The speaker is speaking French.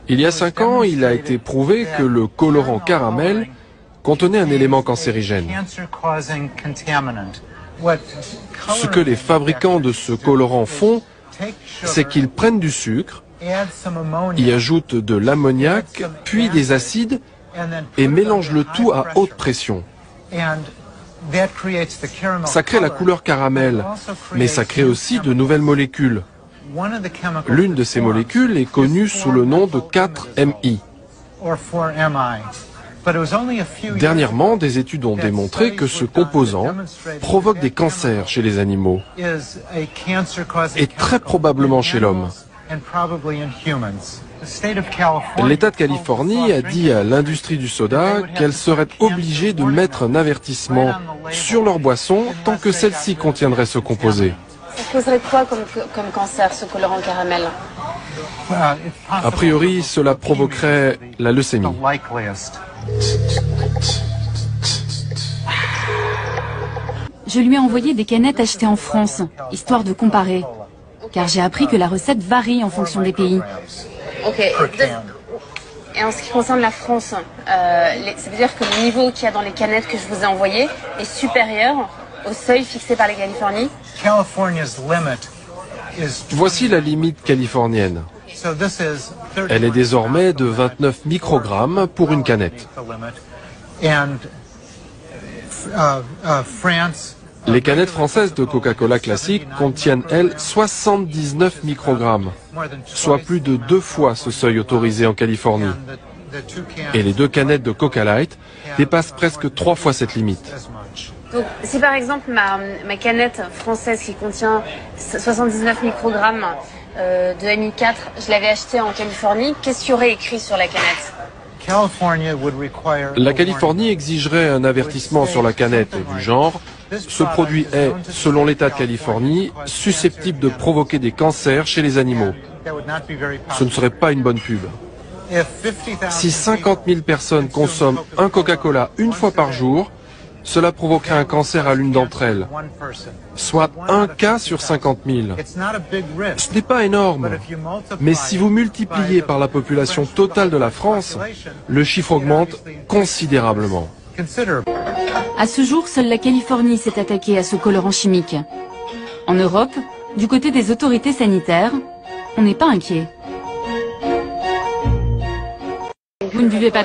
Il y a 5 ans, il a été prouvé que le colorant caramel contenait un élément cancérigène. Ce que les fabricants de ce colorant font, c'est qu'ils prennent du sucre, y ajoutent de l'ammoniac, puis des acides, et mélangent le tout à haute pression. Ça crée la couleur caramel, mais ça crée aussi de nouvelles molécules. L'une de ces molécules est connue sous le nom de 4-MI. Dernièrement, des études ont démontré que ce composant provoque des cancers chez les animaux et très probablement chez l'homme. L'État de Californie a dit à l'industrie du soda qu'elle serait obligée de mettre un avertissement sur leur boisson tant que celle-ci contiendrait ce composé. Ça causerait quoi comme cancer, ce colorant caramel? A priori, cela provoquerait la leucémie. Je lui ai envoyé des canettes achetées en France, histoire de comparer. Car j'ai appris que la recette varie en fonction des pays. Ok. Et en ce qui concerne la France, ça veut dire que le niveau qu'il y a dans les canettes que je vous ai envoyées est supérieur au seuil fixé par la Californie? Voici la limite californienne. Elle est désormais de 29 microgrammes pour une canette. Les canettes françaises de Coca-Cola classique contiennent, elles, 79 microgrammes, soit plus de 2 fois ce seuil autorisé en Californie. Et les 2 canettes de Coca Light dépassent presque 3 fois cette limite. Donc, si par exemple ma canette française qui contient 79 microgrammes de MI4, je l'avais achetée en Californie, qu'est-ce qu'il y aurait écrit sur la canette? La Californie exigerait un avertissement sur la canette du genre « Ce produit est, selon l'État de Californie, susceptible de provoquer des cancers chez les animaux ». Ce ne serait pas une bonne pub. Si 50 000 personnes consomment un Coca-Cola une fois par jour, cela provoquerait un cancer à l'une d'entre elles, soit 1 cas sur 50 000. Ce n'est pas énorme, mais si vous multipliez par la population totale de la France, le chiffre augmente considérablement. À ce jour, seule la Californie s'est attaquée à ce colorant chimique. En Europe, du côté des autorités sanitaires, on n'est pas inquiet. Vous ne buvez pas